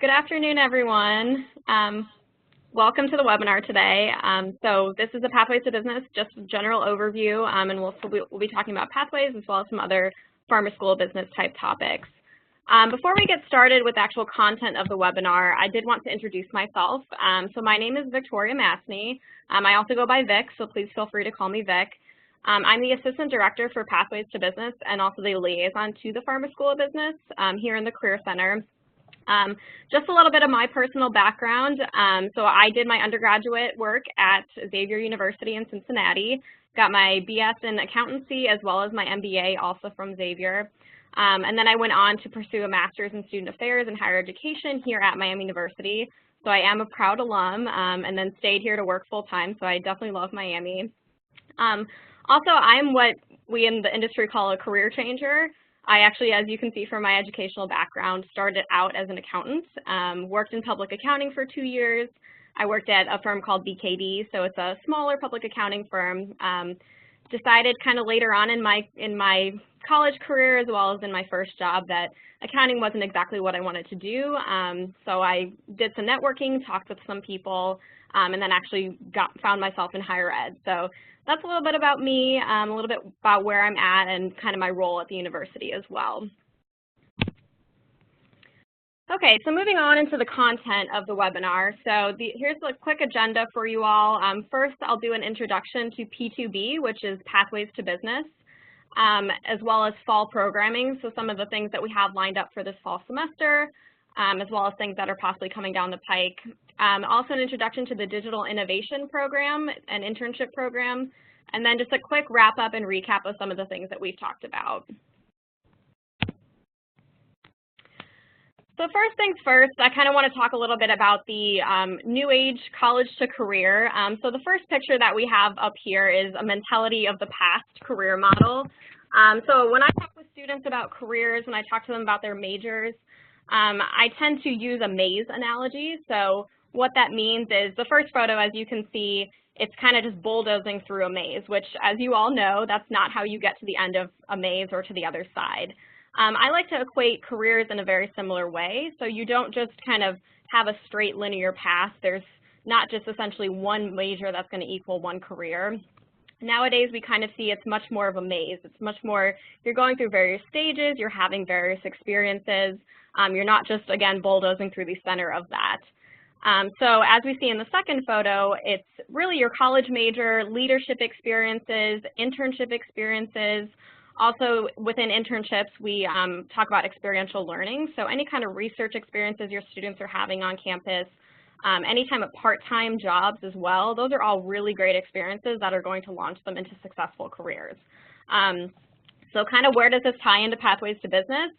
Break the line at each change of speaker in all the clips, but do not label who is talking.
Good afternoon, everyone. Welcome to the webinar today. So this is the Pathways to Business, just a general overview, and we'll be talking about pathways as well as some other pharma school business type topics. Before we get started with the actual content of the webinar, I did want to introduce myself. So my name is Victoria Masney. I also go by Vic, so please feel free to call me Vic. I'm the Assistant Director for Pathways to Business and also the liaison to the Pharma School of Business here in the Career Center. Just a little bit of my personal background. So I did my undergraduate work at Xavier University in Cincinnati, got my BS in accountancy as well as my MBA also from Xavier. And then I went on to pursue a master's in student affairs and higher education here at Miami University. So I am a proud alum and then stayed here to work full time, so I definitely love Miami. Also, I'm what we in the industry call a career changer. I actually, as you can see from my educational background, started out as an accountant, worked in public accounting for 2 years. I worked at a firm called BKD, so it's a smaller public accounting firm. Decided kind of later on in my college career as well as in my first job that accounting wasn't exactly what I wanted to do. So I did some networking, talked with some people, and then actually found myself in higher ed. So that's a little bit about me, a little bit about where I'm at and kind of my role at the university as well. Okay, so moving on into the content of the webinar. So here's a quick agenda for you all. First, I'll do an introduction to P2B, which is Pathways to Business, as well as fall programming, so some of the things that we have lined up for this fall semester, as well as things that are possibly coming down the pike. Also an introduction to the Digital Innovation Program, an internship program, and then just a quick wrap up and recap of some of the things that we've talked about. So first things first, I kind of want to talk a little bit about the new age college to career. So the first picture that we have up here is a mentality of the past career model. So when I talk with students about careers, when I talk to them about their majors, I tend to use a maze analogy. So what that means is the first photo, as you can see, it's kind of just bulldozing through a maze, which, as you all know, that's not how you get to the end of a maze or to the other side. I like to equate careers in a very similar way. So you don't just kind of have a straight linear path. There's not just essentially one major that's going to equal one career. Nowadays, we kind of see it's much more of a maze. It's much more, you're going through various stages, you're having various experiences. You're not just, again, bulldozing through the center of that. So as we see in the second photo, it's really your college major, leadership experiences, internship experiences. Also, within internships, we talk about experiential learning. So any kind of research experiences your students are having on campus, any time of part-time jobs as well, those are all really great experiences that are going to launch them into successful careers. So kind of where does this tie into Pathways to Business?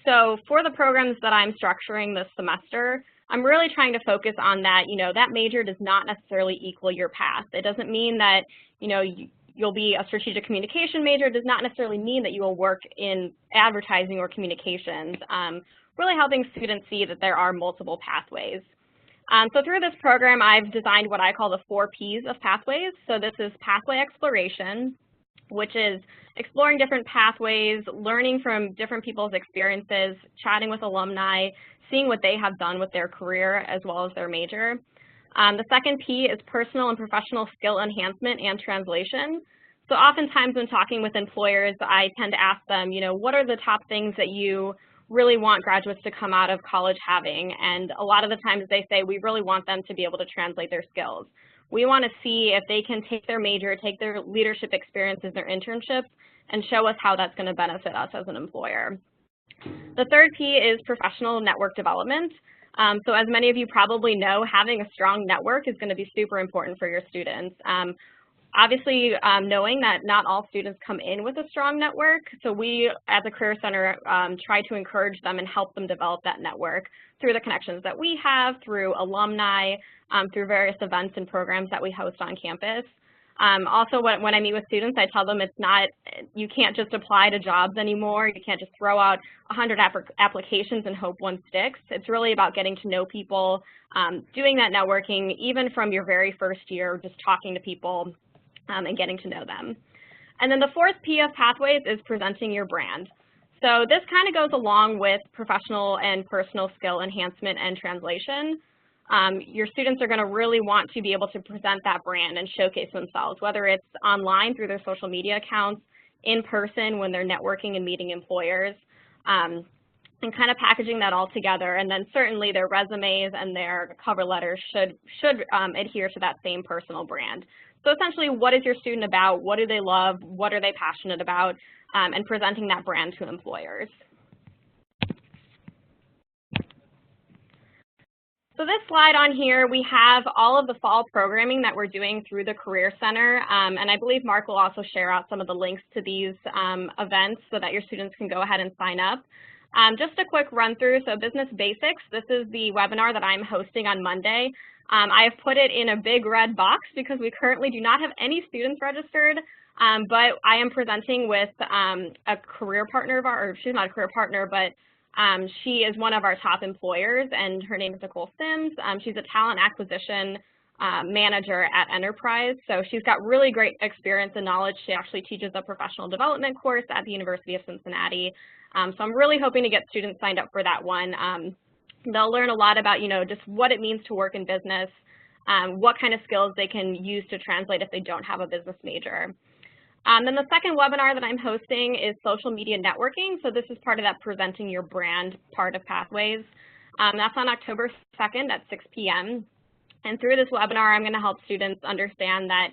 So for the programs that I'm structuring this semester, I'm really trying to focus on that, that major does not necessarily equal your path. It doesn't mean that, you'll be a strategic communication major. It does not necessarily mean that you will work in advertising or communications, really helping students see that there are multiple pathways. So through this program, I've designed what I call the 4 Ps of pathways. So this is pathway exploration, which is exploring different pathways, learning from different people's experiences, chatting with alumni, seeing what they have done with their career as well as their major. The second P is personal and professional skill enhancement and translation. So oftentimes when talking with employers, I tend to ask them, what are the top things that you really want graduates to come out of college having? And a lot of the times they say, we really want them to be able to translate their skills. We want to see if they can take their major, take their leadership experiences, their internships, and show us how that's going to benefit us as an employer. The third P is professional network development. So as many of you probably know, having a strong network is going to be super important for your students. Obviously, knowing that not all students come in with a strong network, so we at the Career Center try to encourage them and help them develop that network through the connections that we have, through alumni, through various events and programs that we host on campus. Also, when I meet with students, I tell them you can't just apply to jobs anymore. You can't just throw out 100 applications and hope one sticks. It's really about getting to know people, doing that networking, even from your very first year, just talking to people and getting to know them. And then the fourth P of Pathways is presenting your brand. So this kind of goes along with professional and personal skill enhancement and translation. Your students are going to really want to be able to present that brand and showcase themselves, whether it's online through their social media accounts, in person when they're networking and meeting employers, and kind of packaging that all together. And then certainly their resumes and their cover letters should adhere to that same personal brand. So essentially, what is your student about? What do they love? What are they passionate about? And presenting that brand to employers. So this slide on here, we have all of the fall programming that we're doing through the Career Center, and I believe Mark will also share out some of the links to these events so that your students can go ahead and sign up. Just a quick run through, so Business Basics, this is the webinar that I'm hosting on Monday. I have put it in a big red box because we currently do not have any students registered, but I am presenting with a career partner of ours, or she's not a career partner, but she is one of our top employers, and her name is Nicole Sims. She's a talent acquisition manager at Enterprise, so she's got really great experience and knowledge. She actually teaches a professional development course at the University of Cincinnati. So I'm really hoping to get students signed up for that one. They'll learn a lot about, just what it means to work in business, what kind of skills they can use to translate if they don't have a business major. Then the second webinar that I'm hosting is social media networking. So this is part of that presenting your brand part of Pathways. That's on October 2nd at 6 p.m. And through this webinar, I'm going to help students understand that,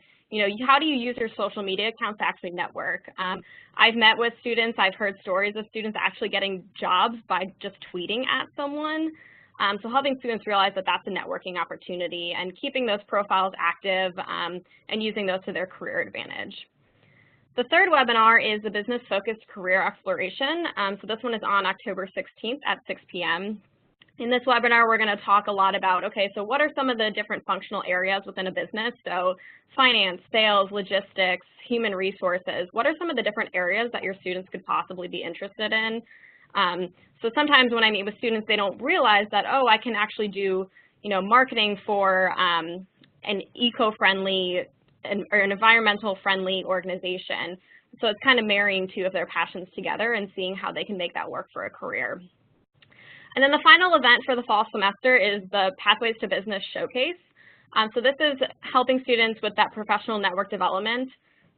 how do you use your social media accounts to actually network? I've met with students, I've heard stories of students actually getting jobs by just tweeting at someone. So helping students realize that that's a networking opportunity and keeping those profiles active and using those to their career advantage. The third webinar is the Business Focused Career Exploration. So this one is on October 16th at 6 p.m. In this webinar, we're going to talk a lot about, okay, so what are some of the different functional areas within a business? So finance, sales, logistics, human resources. What are some of the different areas that your students could possibly be interested in? So sometimes when I meet with students, they don't realize that, oh, I can actually do, marketing for an eco-friendly or an environmental-friendly organization. So it's kind of marrying two of their passions together and seeing how they can make that work for a career. And then the final event for the fall semester is the Pathways to Business Showcase. So this is helping students with that professional network development.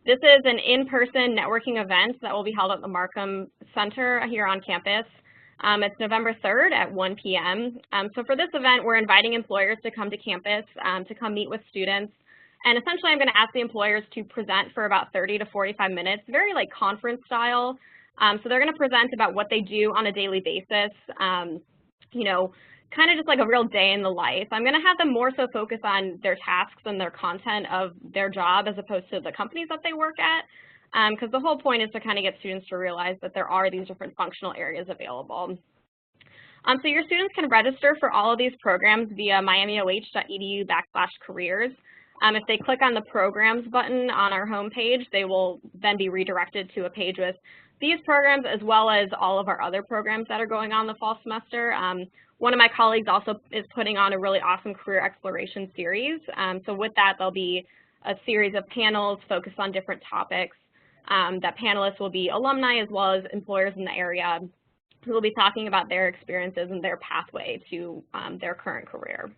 This is an in-person networking event that will be held at the Markham Center here on campus. It's November 3rd at 1 p.m. So for this event, we're inviting employers to come to campus to come meet with students. And essentially, I'm going to ask the employers to present for about 30 to 45 minutes, very like conference style. So they're going to present about what they do on a daily basis, kind of just like a real day in the life. I'm going to have them more so focus on their tasks and their content of their job as opposed to the companies that they work at, because the whole point is to kind of get students to realize that there are these different functional areas available. So your students can register for all of these programs via miamioh.edu/careers. If they click on the programs button on our homepage, they will then be redirected to a page with these programs as well as all of our other programs that are going on the fall semester. One of my colleagues also is putting on a really awesome career exploration series. So with that, there'll be a series of panels focused on different topics. That panelists will be alumni as well as employers in the area who will be talking about their experiences and their pathway to their current career.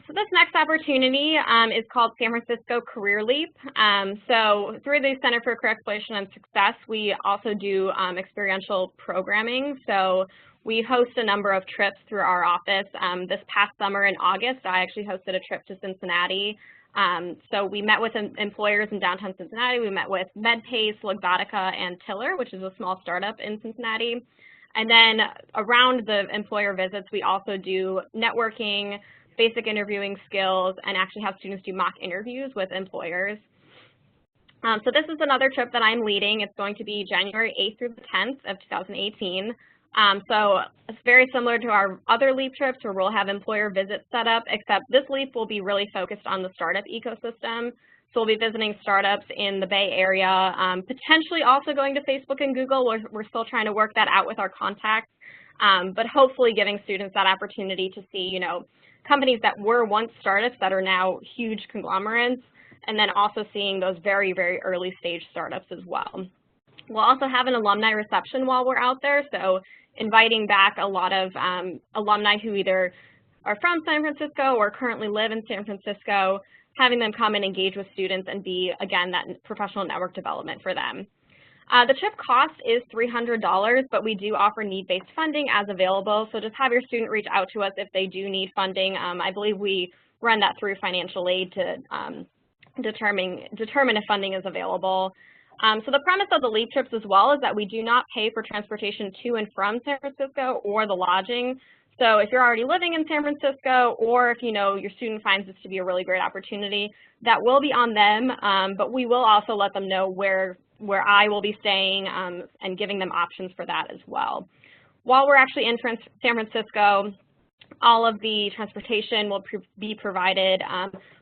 So this next opportunity is called San Francisco Career Leap. So through the Center for Career Exploration and Success, we also do experiential programming. So we host a number of trips through our office. This past summer in August, I actually hosted a trip to Cincinnati. So we met with employers in downtown Cincinnati. We met with MedPace, Luxottica, and Tiller, which is a small startup in Cincinnati. And then around the employer visits, we also do networking, basic interviewing skills, and actually have students do mock interviews with employers. So this is another trip that I'm leading. It's going to be January 8th through the 10th of 2018. So it's very similar to our other LEAP trips where we'll have employer visits set up, except this LEAP will be really focused on the startup ecosystem. So we'll be visiting startups in the Bay Area, potentially also going to Facebook and Google. We're still trying to work that out with our contacts, but hopefully giving students that opportunity to see, companies that were once startups that are now huge conglomerates, and then also seeing those very, very early stage startups as well. We'll also have an alumni reception while we're out there, so inviting back a lot of alumni who either are from San Francisco or currently live in San Francisco, having them come and engage with students and be, again, that professional network development for them. The trip cost is $300, but we do offer need-based funding as available, so just have your student reach out to us if they do need funding. I believe we run that through financial aid to determine if funding is available. So the premise of the LEAP trips as well is that we do not pay for transportation to and from San Francisco or the lodging. So if you're already living in San Francisco, or if your student finds this to be a really great opportunity, that will be on them, but we will also let them know where I will be staying and giving them options for that as well. While we're actually in San Francisco, all of the transportation will be provided.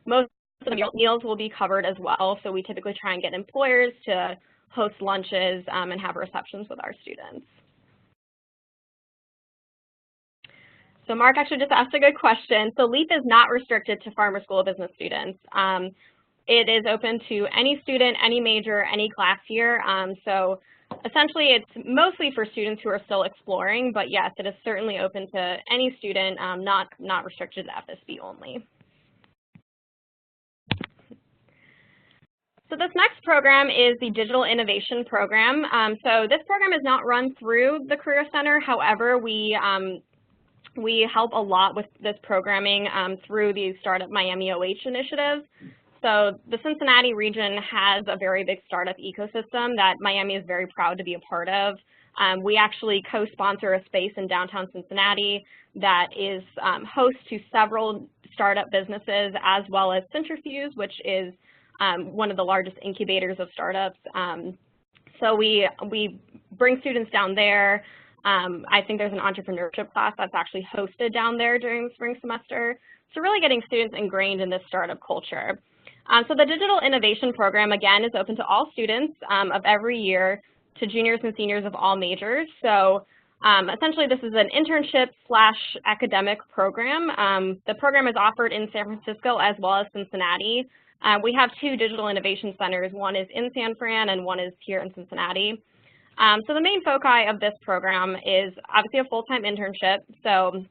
Most of the meals will be covered as well, so we typically try and get employers to host lunches and have receptions with our students. So Mark actually just asked a good question. So LEAP is not restricted to Farmer School of Business students. It is open to any student, any major, any class year. So essentially it's mostly for students who are still exploring, but yes, it is certainly open to any student, not restricted to FSB only. So this next program is the Digital Innovation Program. So this program is not run through the Career Center. However, we help a lot with this programming through the Startup Miami OH initiative. So the Cincinnati region has a very big startup ecosystem that Miami is very proud to be a part of. We actually co-sponsor a space in downtown Cincinnati that is host to several startup businesses, as well as Centrifuge, which is one of the largest incubators of startups. So we bring students down there. I think there's an entrepreneurship class that's actually hosted down there during the spring semester. So really getting students ingrained in this startup culture. So the Digital Innovation Program, again, is open to all students of every year, to juniors and seniors of all majors. So essentially this is an internship/academic program. The program is offered in San Francisco as well as Cincinnati. We have two digital innovation centers. One is in San Fran and one is here in Cincinnati. So the main foci of this program is obviously a full-time internship. So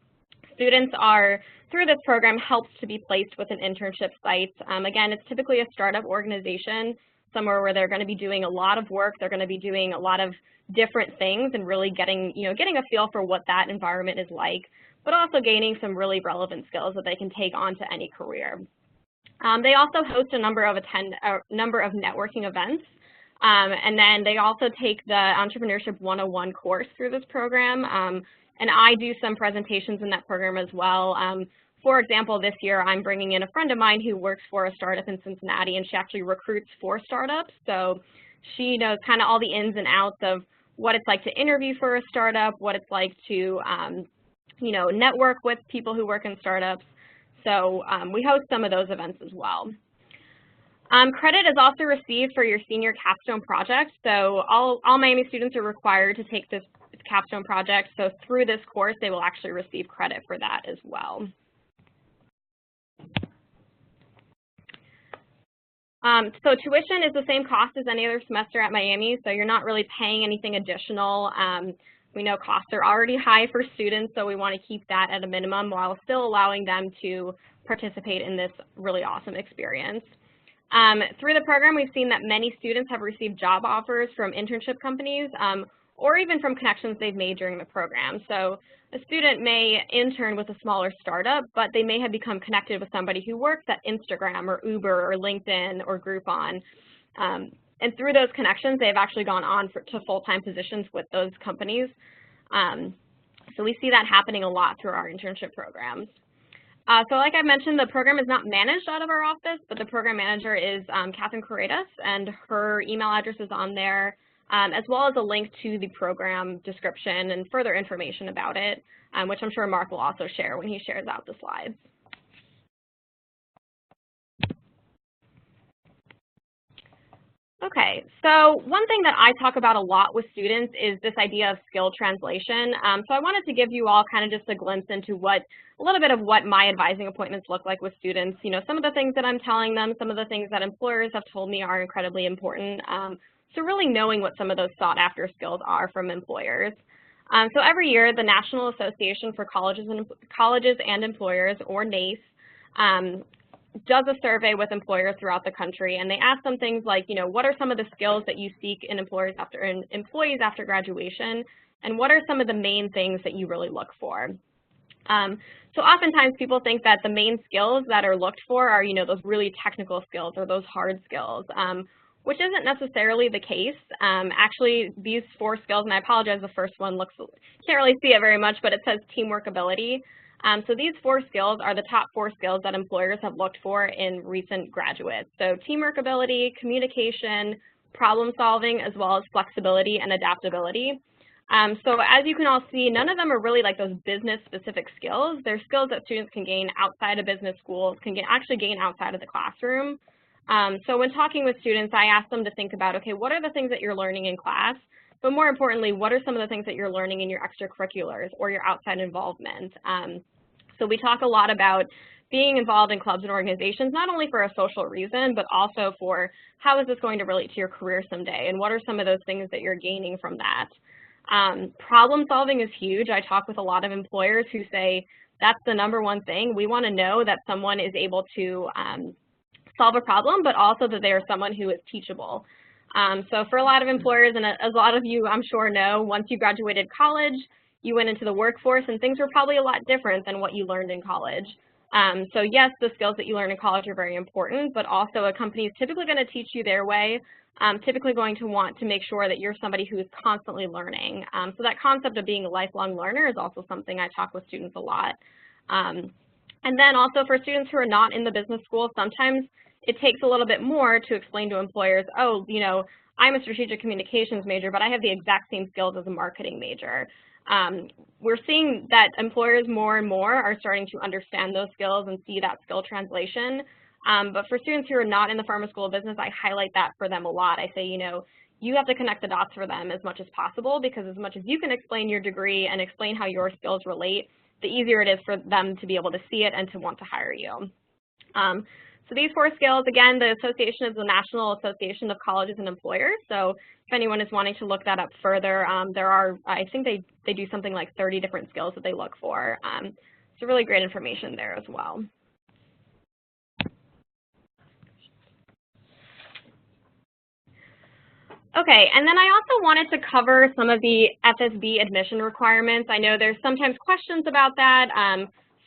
students are, through this program, helped to be placed with an internship site. Again, it's typically a startup organization, somewhere where they're going to be doing a lot of work. They're going to be doing a lot of different things and really getting a feel for what that environment is like, but also gaining some really relevant skills that they can take on to any career. They also host a number of networking events. And then they also take the Entrepreneurship 101 course through this program, and I do some presentations in that program as well. For example, this year I'm bringing in a friend of mine who works for a startup in Cincinnati, and she actually recruits for startups. So she knows kind of all the ins and outs of what it's like to interview for a startup, what it's like to network with people who work in startups. So we host some of those events as well. Credit is also received for your senior capstone project. So all Miami students are required to take this capstone project. So through this course, they will actually receive credit for that as well. So tuition is the same cost as any other semester at Miami, so you're not really paying anything additional. We know costs are already high for students, so we want to keep that at a minimum while still allowing them to participate in this really awesome experience. Through the program, we've seen that many students have received job offers from internship companies or even from connections they've made during the program. So a student may intern with a smaller startup, but they may have become connected with somebody who works at Instagram or Uber or LinkedIn or Groupon. And through those connections, they've actually gone on to full-time positions with those companies. So we see that happening a lot through our internship programs. So like I mentioned, the program is not managed out of our office, but the program manager is Catherine Corredas, and her email address is on there, as well as a link to the program description and further information about it, which I'm sure Mark will also share when he shares out the slides. Okay, so one thing that I talk about a lot with students is this idea of skill translation. So I wanted to give you all kind of just a glimpse into a little bit of what my advising appointments look like with students. Some of the things that I'm telling them, some of the things that employers have told me are incredibly important. So really knowing what some of those sought after skills are from employers. So every year, the National Association for Colleges and Employers, or NACE, does a survey with employers throughout the country, and they ask them things like, what are some of the skills that you seek in employees after graduation, and what are some of the main things that you really look for? So oftentimes people think that the main skills that are looked for are, those really technical skills or those hard skills, which isn't necessarily the case. Actually, these 4 skills, and I apologize, the first one can't really see it very much, but it says teamwork ability. So these 4 skills are the top 4 skills that employers have looked for in recent graduates. So teamwork ability, communication, problem solving, as well as flexibility and adaptability. So as you can all see, none of them are really like those business-specific skills. They're skills that students can gain outside of business schools, actually gain outside of the classroom. So when talking with students, I ask them to think about, okay, what are the things that you're learning in class? But more importantly, what are some of the things that you're learning in your extracurriculars or your outside involvement? So we talk a lot about being involved in clubs and organizations, not only for a social reason, but also for how is this going to relate to your career someday, and what are some of those things that you're gaining from that? Problem solving is huge. I talk with a lot of employers who say that's the #1 thing. We want to know that someone is able to solve a problem, but also that they are someone who is teachable. So for a lot of employers, and as a lot of you I'm sure know, once you graduated college, you went into the workforce and things were probably a lot different than what you learned in college. So yes, the skills that you learn in college are very important, but also a company is typically going to teach you their way, typically going to want to make sure that you're somebody who is constantly learning. So that concept of being a lifelong learner is also something I talk with students a lot. And then also for students who are not in the business school, sometimes it takes a little bit more to explain to employers, oh, I'm a strategic communications major, but I have the exact same skills as a marketing major. We're seeing that employers more and more are starting to understand those skills and see that skill translation. But for students who are not in the pharma school of business, I highlight that for them a lot. I say, you have to connect the dots for them as much as possible, because as much as you can explain your degree and explain how your skills relate, the easier it is for them to be able to see it and to want to hire you. So these 4 skills, again, the association is the National Association of Colleges and Employers. So if anyone is wanting to look that up further, I think they do something like 30 different skills that they look for. So really great information there as well. Okay, and then I also wanted to cover some of the FSB admission requirements. I know there's sometimes questions about that.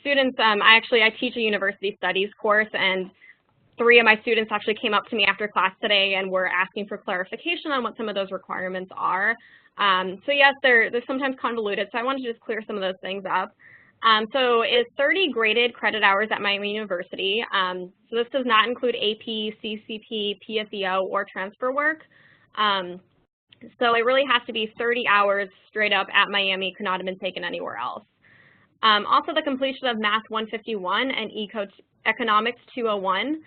Students, I teach a university studies course, and 3 of my students actually came up to me after class today and were asking for clarification on what some of those requirements are. So yes, they're sometimes convoluted, so I wanted to just clear some of those things up. So it's 30 graded credit hours at Miami University. So this does not include AP, CCP, PSEO, or transfer work. So it really has to be 30 hours straight up at Miami, could not have been taken anywhere else. Also the completion of Math 151 and Economics 201.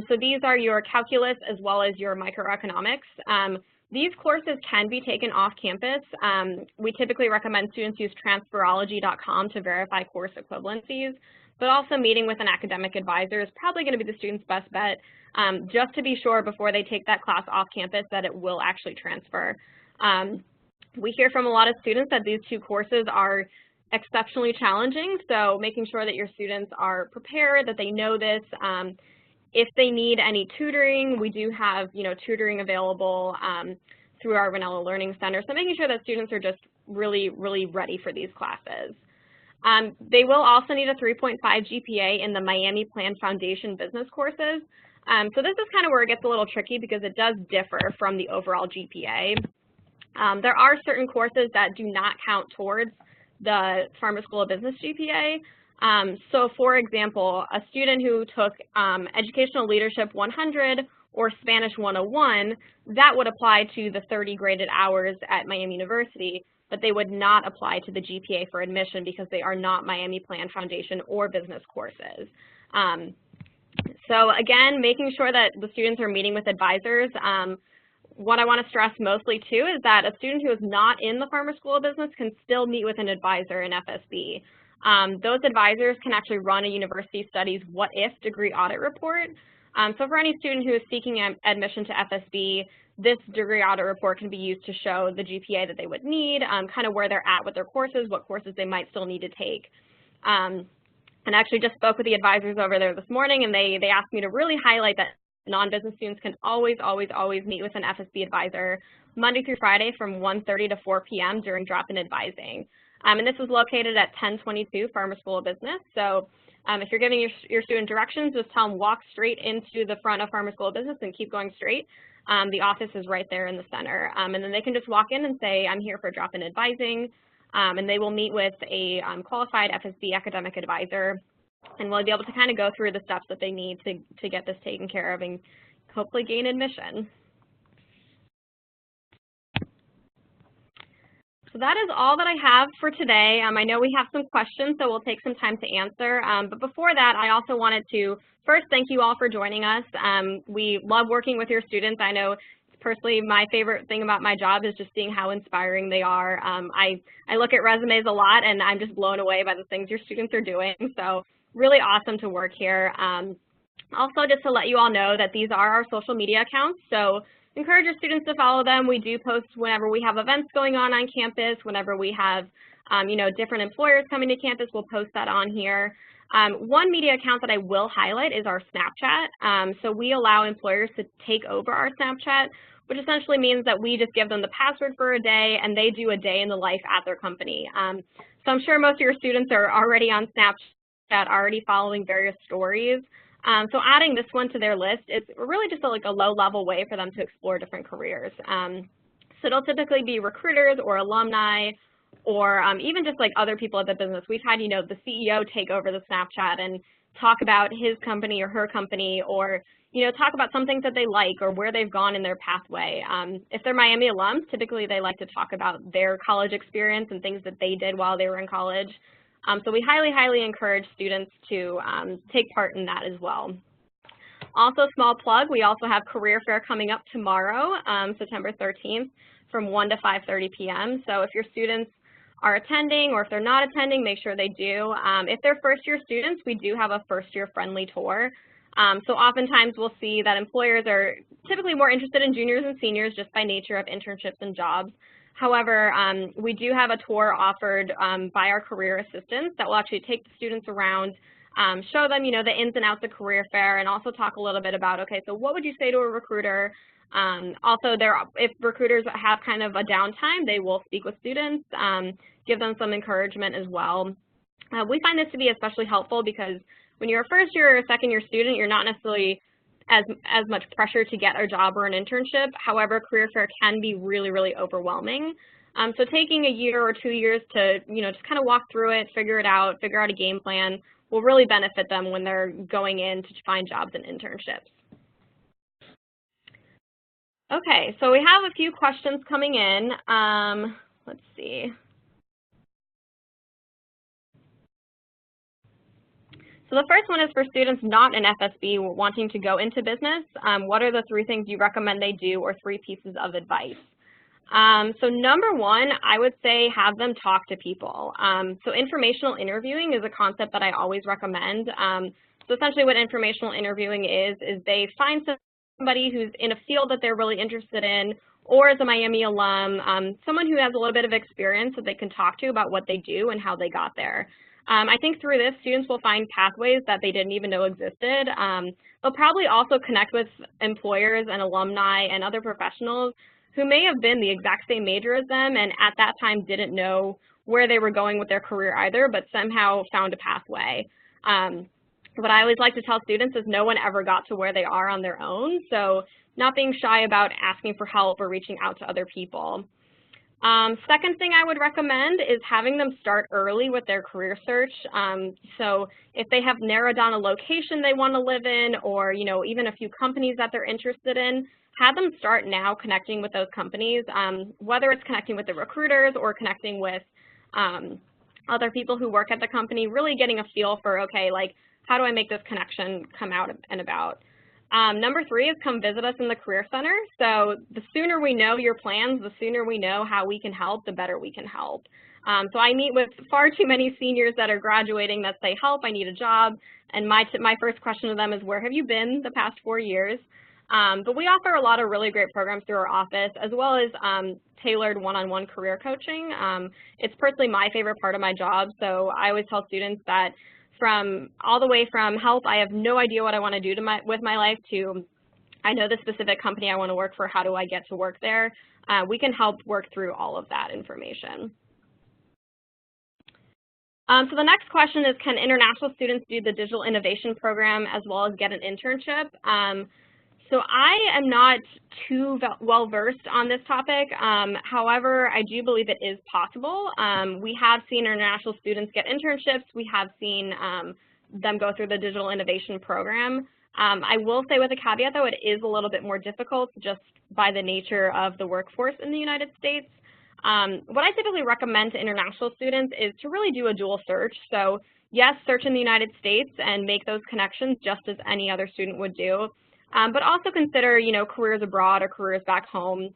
So these are your calculus as well as your microeconomics. These courses can be taken off campus. We typically recommend students use transferology.com to verify course equivalencies, but also meeting with an academic advisor is probably going to be the student's best bet, just to be sure before they take that class off campus that it will actually transfer. We hear from a lot of students that these 2 courses are exceptionally challenging, so making sure that your students are prepared, that they know this. If they need any tutoring, we do have, tutoring available through our Vanilla Learning Center. So making sure that students are just really, really ready for these classes. They will also need a 3.5 GPA in the Miami Plan Foundation business courses. So this is kind of where it gets a little tricky because it does differ from the overall GPA. There are certain courses that do not count towards the Pharma School of Business GPA. So for example, a student who took Educational Leadership 100 or Spanish 101, that would apply to the 30 graded hours at Miami University, but they would not apply to the GPA for admission because they are not Miami Plan Foundation or business courses. So again, making sure that the students are meeting with advisors. What I want to stress mostly too is that a student who is not in the Pharma School of Business can still meet with an advisor in FSB. Those advisors can actually run a university studies what-if degree audit report. So for any student who is seeking admission to FSB, this degree audit report can be used to show the GPA that they would need, kind of where they're at with their courses, what courses they might still need to take. And I actually just spoke with the advisors over there this morning, and they asked me to really highlight that non-business students can always meet with an FSB advisor Monday through Friday from 1:30 to 4 p.m. during drop-in advising. And this is located at 1022 Farmer School of Business. So if you're giving your student directions, just tell them walk straight into the front of Farmer School of Business and keep going straight. The office is right there in the center. And then they can just walk in and say, I'm here for drop-in advising. And they will meet with a qualified FSB academic advisor, and we'll be able to kind of go through the steps that they need to get this taken care of and hopefully gain admission. So that is all that I have for today. I know we have some questions, so we'll take some time to answer. But before that, I also wanted to first thank you all for joining us. We love working with your students. I know personally, my favorite thing about my job is just seeing how inspiring they are. I look at resumes a lot, and I'm just blown away by the things your students are doing. So really awesome to work here. Also, just to let you all know that these are our social media accounts. So encourage your students to follow them. We do post whenever we have events going on campus, whenever we have different employers coming to campus, we'll post that on here. One media account that I will highlight is our Snapchat. So we allow employers to take over our Snapchat, which essentially means that we just give them the password for a day, and they do a day in the life at their company. So I'm sure most of your students are already on Snapchat, already following various stories. So adding this one to their list is really just like a low-level way for them to explore different careers. So it'll typically be recruiters or alumni, or even just like other people at the business. We've had, the CEO take over the Snapchat and talk about his company or her company, or, talk about some things that they like or where they've gone in their pathway. If they're Miami alums, typically they like to talk about their college experience and things that they did while they were in college. So we highly encourage students to take part in that as well. Also, small plug, we also have Career Fair coming up tomorrow, September 13th, from 1 to 5:30 p.m. So if your students are attending, or if they're not attending, make sure they do. If they're first-year students, we do have a first-year friendly tour. So oftentimes we'll see that employers are typically more interested in juniors and seniors just by nature of internships and jobs. However, we do have a tour offered by our career assistants that will actually take the students around, show them, the ins and outs of Career Fair, and also talk a little bit about, okay, so what would you say to a recruiter? Also, if recruiters have kind of a downtime, they will speak with students, give them some encouragement as well. We find this to be especially helpful because when you're a first-year or second-year student, you're not necessarily as much pressure to get a job or an internship. However, Career Fair can be really overwhelming. So taking a year or 2 years to, just kind of walk through it, figure out a game plan will really benefit them when they're going in to find jobs and internships. Okay, so we have a few questions coming in. Let's see. So the first one is for students not in FSB wanting to go into business. What are the 3 things you recommend they do, or 3 pieces of advice? So number 1, I would say have them talk to people. So informational interviewing is a concept that I always recommend. So essentially what informational interviewing is they find somebody who's in a field that they're really interested in, or as a Miami alum, someone who has a little bit of experience that they can talk to about what they do and how they got there. I think through this, students will find pathways that they didn't even know existed. They'll probably also connect with employers and alumni and other professionals who may have been the exact same major as them and at that time didn't know where they were going with their career either, but somehow found a pathway. What I always like to tell students is no one ever got to where they are on their own, so not being shy about asking for help or reaching out to other people. Second thing I would recommend is having them start early with their career search. So if they have narrowed down a location they want to live in, or even a few companies that they're interested in, have them start now connecting with those companies, whether it's connecting with the recruiters or connecting with other people who work at the company, really getting a feel for, okay, like, how do I make this connection come out and about? Number 3 is come visit us in the Career Center. So the sooner we know your plans, the sooner we know how we can help, the better we can help. So I meet with far too many seniors that are graduating that say, help, I need a job. And my first question to them is, where have you been the past 4 years? But we offer a lot of really great programs through our office, as well as tailored one-on-one career coaching. It's personally my favorite part of my job, so I always tell students that all the way from help, I have no idea what I want to do with my life, to I know the specific company I want to work for, how do I get to work there? We can help work through all of that information. So the next question is, can international students do the Digital Innovation Program as well as get an internship? So I am not too well versed on this topic. However, I do believe it is possible. We have seen international students get internships. We have seen them go through the Digital Innovation Program. I will say with a caveat, though, it is a little bit more difficult just by the nature of the workforce in the United States. What I typically recommend to international students is to really do a dual search. So yes, search in the United States and make those connections just as any other student would do. But also consider, careers abroad or careers back home.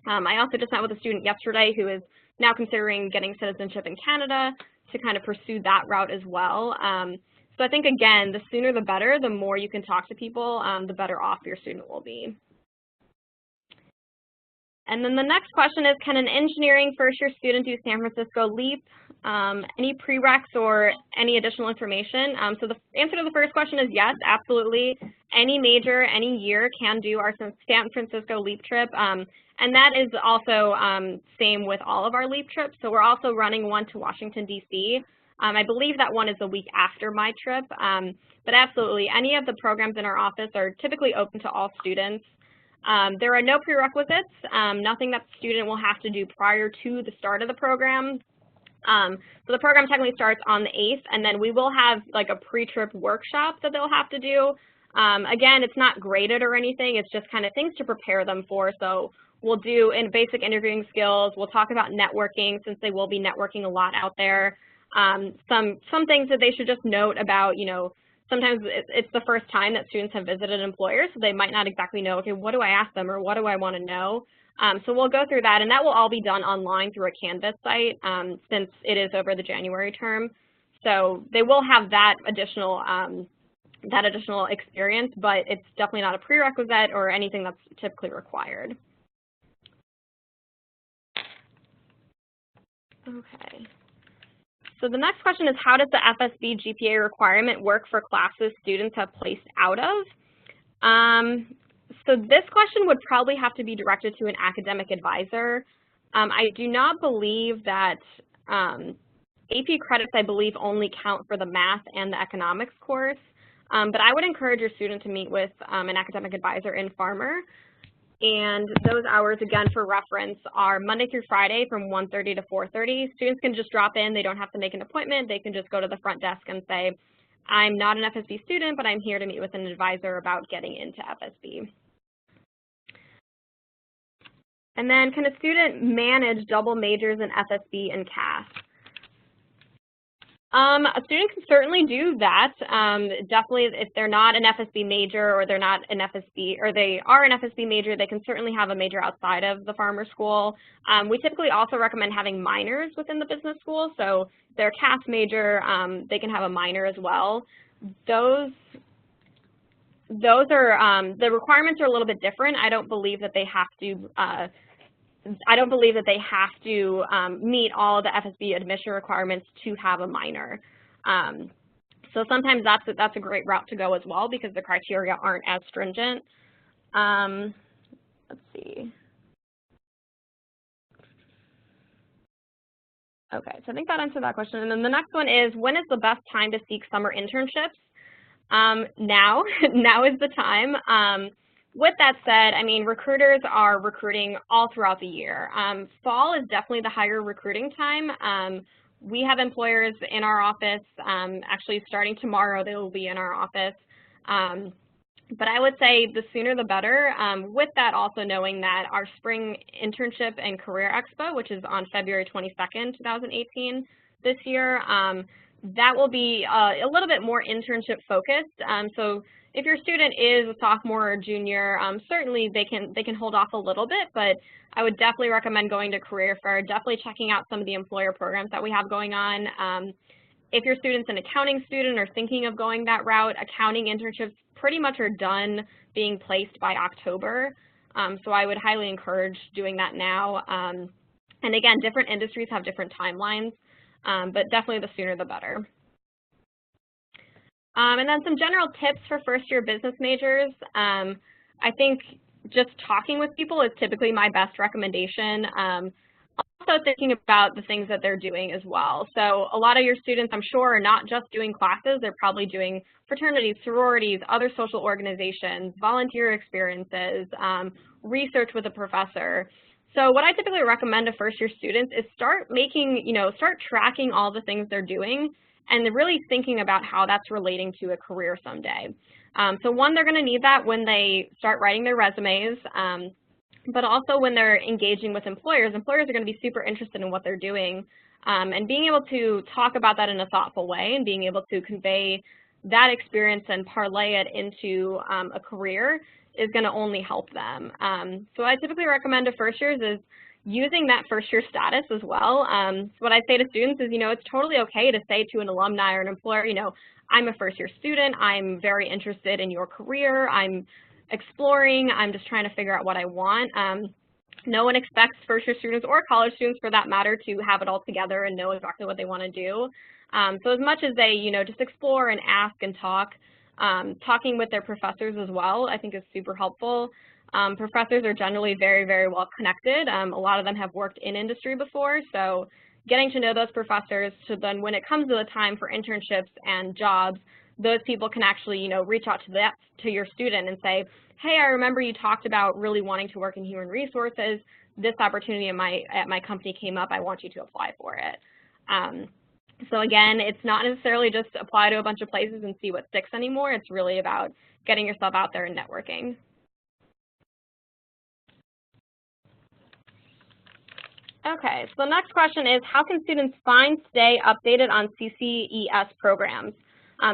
I also just met with a student yesterday who is now considering getting citizenship in Canada to kind of pursue that route as well. So I think, again, the sooner the better. The more you can talk to people, the better off your student will be. And then the next question is, can an engineering first-year student do San Francisco LEAP? Any prereqs or any additional information? So the answer to the first question is yes, absolutely. Any major, any year can do our San Francisco LEAP trip. And that is also same with all of our LEAP trips. So we're also running one to Washington, D.C. I believe that one is the week after my trip. But absolutely, any of the programs in our office are typically open to all students. There are no prerequisites, nothing that the student will have to do prior to the start of the program. So the program technically starts on the 8th, and then we will have like a pre-trip workshop that they'll have to do. Again, it's not graded or anything, it's just kind of things to prepare them for. So we'll do basic interviewing skills, we'll talk about networking since they will be networking a lot out there. Some things that they should just note about, sometimes it's the first time that students have visited employers, so they might not exactly know, okay, what do I ask them or what do I want to know? So we'll go through that, and that will all be done online through a Canvas site since it is over the January term. So they will have that additional experience, but it's definitely not a prerequisite or anything that's typically required. Okay. So the next question is, how does the FSB GPA requirement work for classes students have placed out of? So this question would probably have to be directed to an academic advisor. I do not believe that AP credits, I believe, only count for the math and the economics course. But I would encourage your student to meet with an academic advisor in Farmer. And those hours, again, for reference, are Monday through Friday from 1:30 to 4:30. Students can just drop in. They don't have to make an appointment. They can just go to the front desk and say, I'm not an FSB student, but I'm here to meet with an advisor about getting into FSB. And then, can a student manage double majors in FSB and CAS? A student can certainly do that. Definitely, if they're not an FSB major or they're not an FSB, or they are an FSB major, they can certainly have a major outside of the Farmer School. We typically also recommend having minors within the business school. So if they're a CAS major, they can have a minor as well. Those are, the requirements are a little bit different. I don't believe that they have to meet all the FSB admission requirements to have a minor. So sometimes that's a great route to go as well because the criteria aren't as stringent. Let's see. Okay, so I think that answered that question. And then the next one is, when is the best time to seek summer internships? Now is the time. With that said, I mean, recruiters are recruiting all throughout the year. Fall is definitely the higher recruiting time. We have employers in our office, actually starting tomorrow they will be in our office. But I would say the sooner the better, with that also knowing that our spring internship and career expo, which is on February 22nd, 2018 this year, that will be a little bit more internship focused. So If your student is a sophomore or junior, certainly they can hold off a little bit, but I would definitely recommend going to career fair, definitely checking out some of the employer programs that we have going on. If your student's an accounting student or thinking of going that route, accounting internships pretty much are done being placed by October. So I would highly encourage doing that now. And again, different industries have different timelines, but definitely the sooner the better. And then some general tips for first-year business majors. I think just talking with people is typically my best recommendation. Also thinking about the things that they're doing as well. So a lot of your students, I'm sure, are not just doing classes. They're probably doing fraternities, sororities, other social organizations, volunteer experiences, research with a professor. So what I typically recommend to first-year students is start tracking all the things they're doing and really thinking about how that's relating to a career someday. So one, they're going to need that when they start writing their resumes, but also when they're engaging with employers. Employers are going to be super interested in what they're doing, and being able to talk about that in a thoughtful way and being able to convey that experience and parlay it into a career is going to only help them. So what I typically recommend to first years is using that first year status as well. So what I say to students is, it's totally okay to say to an alumni or an employer, I'm a first year student, I'm very interested in your career, I'm exploring, I'm just trying to figure out what I want. No one expects first year students or college students for that matter to have it all together and know exactly what they want to do. So as much as they, just explore and ask and talk, talking with their professors as well, I think is super helpful. Professors are generally very, very well connected. A lot of them have worked in industry before, so getting to know those professors, so then when it comes to the time for internships and jobs, those people can actually, reach out to your student and say, hey, I remember you talked about really wanting to work in human resources. This opportunity at my company came up. I want you to apply for it. So again, it's not necessarily just apply to a bunch of places and see what sticks anymore. It's really about getting yourself out there and networking. Okay, so the next question is, how can students stay updated on CCES programs?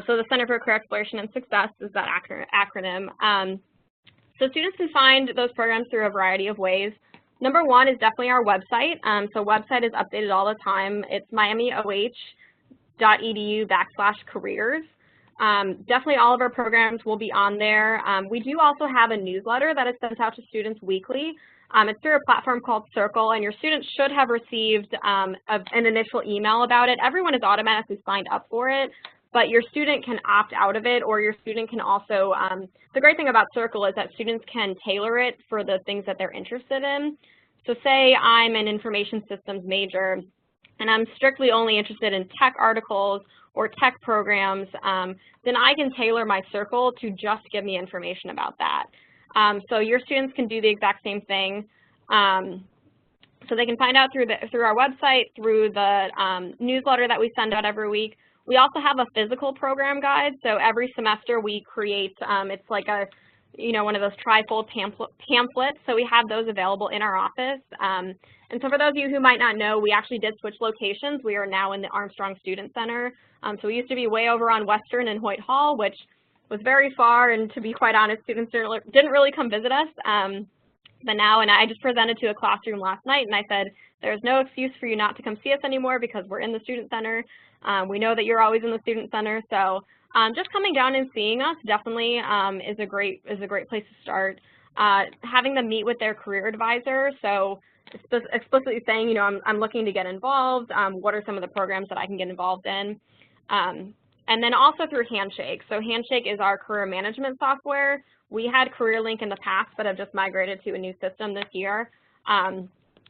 So the Center for Career Exploration and Success is that acronym. So students can find those programs through a variety of ways. Number one is definitely our website. So website is updated all the time. It's miamioh.edu/careers. Definitely all of our programs will be on there. We do also have a newsletter that is sent out to students weekly. It's through a platform called Circle, and your students should have received an initial email about it. Everyone is automatically signed up for it, but your student can opt out of it, or your student can also, the great thing about Circle is that students can tailor it for the things that they're interested in. So say I'm an information systems major, and I'm strictly only interested in tech articles or tech programs, then I can tailor my Circle to just give me information about that. So your students can do the exact same thing. So they can find out through our website, through the newsletter that we send out every week. We also have a physical program guide. So every semester we create, it's like one of those trifold pamphlets. So we have those available in our office. And so for those of you who might not know, we actually did switch locations. We are now in the Armstrong Student Center. So we used to be way over on Western and Hoyt Hall, which was very far, and to be quite honest, students didn't really come visit us. But now, and I just presented to a classroom last night, and I said, there's no excuse for you not to come see us anymore because we're in the Student Center. We know that you're always in the Student Center, so just coming down and seeing us definitely is a great place to start. Having them meet with their career advisor, so explicitly saying, I'm looking to get involved. What are some of the programs that I can get involved in? And then also through Handshake. So Handshake is our career management software. We had CareerLink in the past, but have just migrated to a new system this year.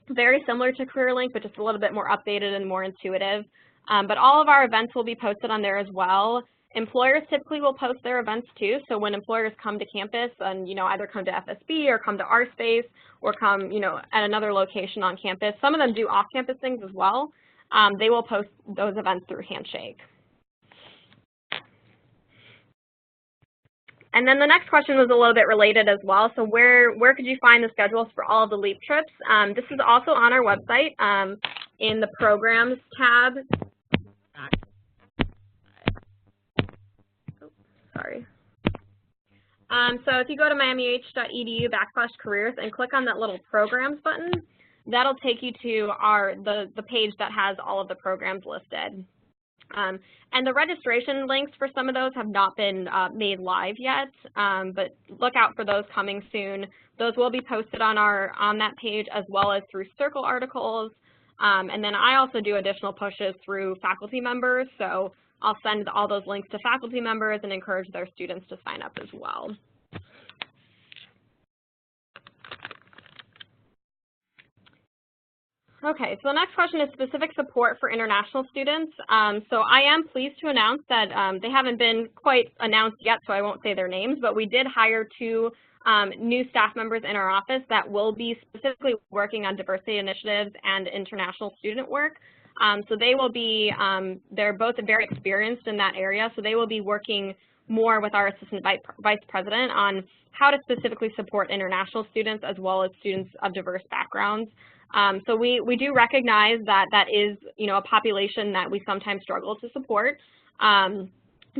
Very similar to CareerLink, but just a little bit more updated and more intuitive. But all of our events will be posted on there as well. Employers typically will post their events too. So when employers come to campus and, either come to FSB or come to our space or come, at another location on campus, some of them do off-campus things as well. They will post those events through Handshake. And then the next question was a little bit related as well. So where could you find the schedules for all of the LEAP trips? This is also on our website in the Programs tab. Oh, sorry. So if you go to miamih.edu/careers and click on that little programs button, that'll take you to the page that has all of the programs listed. And the registration links for some of those have not been made live yet, but look out for those coming soon. Those will be posted on that page, as well as through Circle articles. And then I also do additional pushes through faculty members, so I'll send all those links to faculty members and encourage their students to sign up as well. Okay, so the next question is specific support for international students. So I am pleased to announce that they haven't been quite announced yet, so I won't say their names, but we did hire 2 new staff members in our office that will be specifically working on diversity initiatives and international student work. So they will be, they're both very experienced in that area, so they will be working more with our assistant vice president on how to specifically support international students as well as students of diverse backgrounds. So we do recognize that that is, a population that we sometimes struggle to support.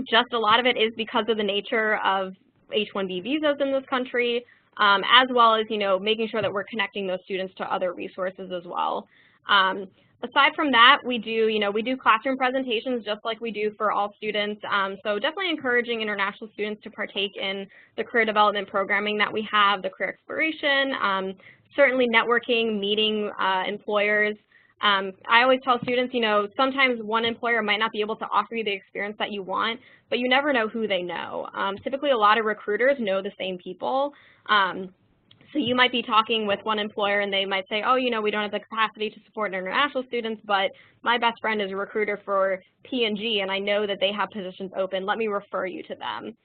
Just a lot of it is because of the nature of H-1B visas in this country, as well as, making sure that we're connecting those students to other resources as well. Aside from that, we do classroom presentations just like we do for all students. So definitely encouraging international students to partake in the career development programming that we have, the career exploration, certainly networking, meeting employers. I always tell students, sometimes one employer might not be able to offer you the experience that you want, but you never know who they know. Typically, a lot of recruiters know the same people. So you might be talking with one employer and they might say, oh, we don't have the capacity to support international students, but my best friend is a recruiter for P&G and I know that they have positions open. Let me refer you to them.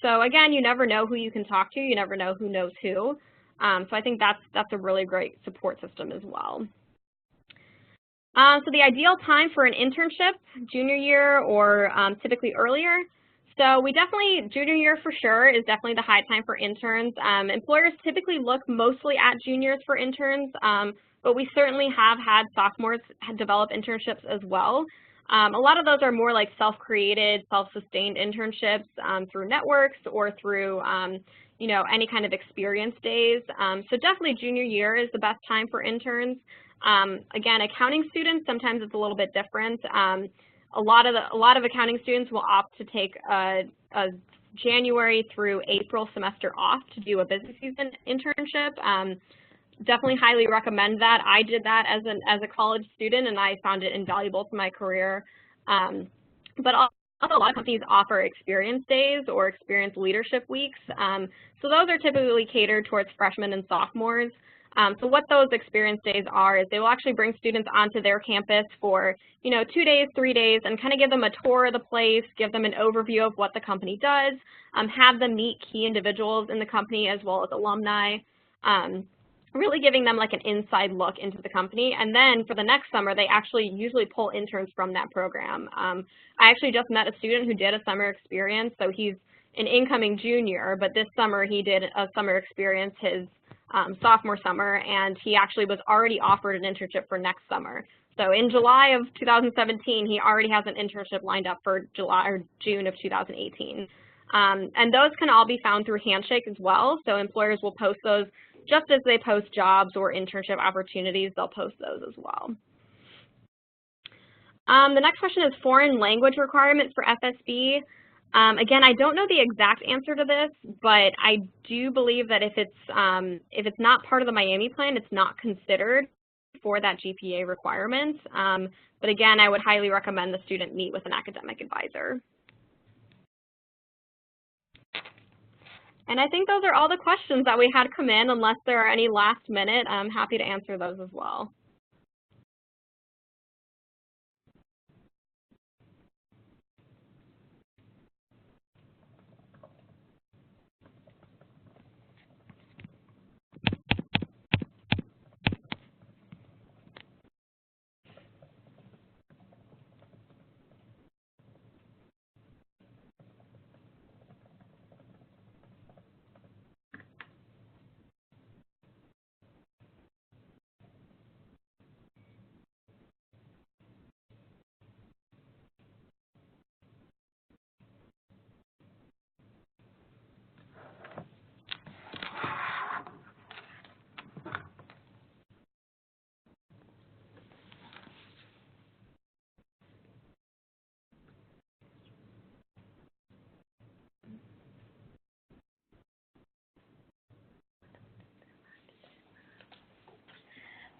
So again, you never know who you can talk to. You never know who knows who. So I think that's a really great support system as well. So the ideal time for an internship, junior year or typically earlier. So junior year for sure is definitely the high time for interns. Employers typically look mostly at juniors for interns, but we certainly have had sophomores develop internships as well. A lot of those are more like self-created, self-sustained internships through networks or through any kind of experience days. So definitely junior year is the best time for interns. Again, accounting students, sometimes it's a little bit different. A lot of accounting students will opt to take a January through April semester off to do a busy season internship. Definitely highly recommend that. I did that as a college student, and I found it invaluable to my career. But also a lot of companies offer experience days or experience leadership weeks. So those are typically catered towards freshmen and sophomores. So what those experience days are is they will actually bring students onto their campus for, 2 days, 3 days, and kind of give them a tour of the place, give them an overview of what the company does, have them meet key individuals in the company as well as alumni, really giving them like an inside look into the company. And then for the next summer, they actually usually pull interns from that program. I actually just met a student who did a summer experience, so he's an incoming junior, but this summer he did a summer experience his sophomore summer, and he actually was already offered an internship for next summer. So in July of 2017, he already has an internship lined up for June of 2018. And those can all be found through Handshake as well. So employers will post those just as they post jobs or internship opportunities. They'll post those as well. The next question is foreign language requirements for FSB. Again, I don't know the exact answer to this, but I do believe that if it's not part of the Miami plan, it's not considered for that GPA requirement. But again, I would highly recommend the student meet with an academic advisor. And I think those are all the questions that we had come in. Unless there are any last minute, I'm happy to answer those as well.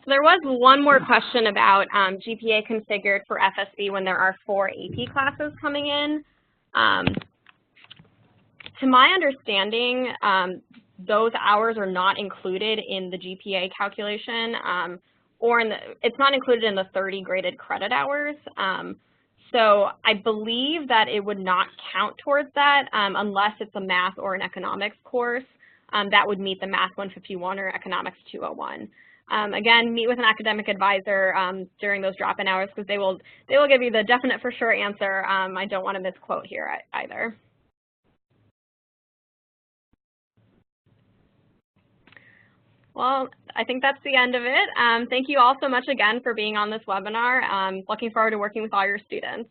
So there was one more question about GPA configured for FSB when there are 4 AP classes coming in. To my understanding, those hours are not included in the GPA calculation, or it's not included in the 30 graded credit hours. So I believe that it would not count towards that unless it's a math or an economics course that would meet the Math 151 or Economics 201. Again, meet with an academic advisor during those drop-in hours because they will give you the definite for sure answer. I don't want to misquote here either. Well, I think that's the end of it. Thank you all so much again for being on this webinar. Looking forward to working with all your students.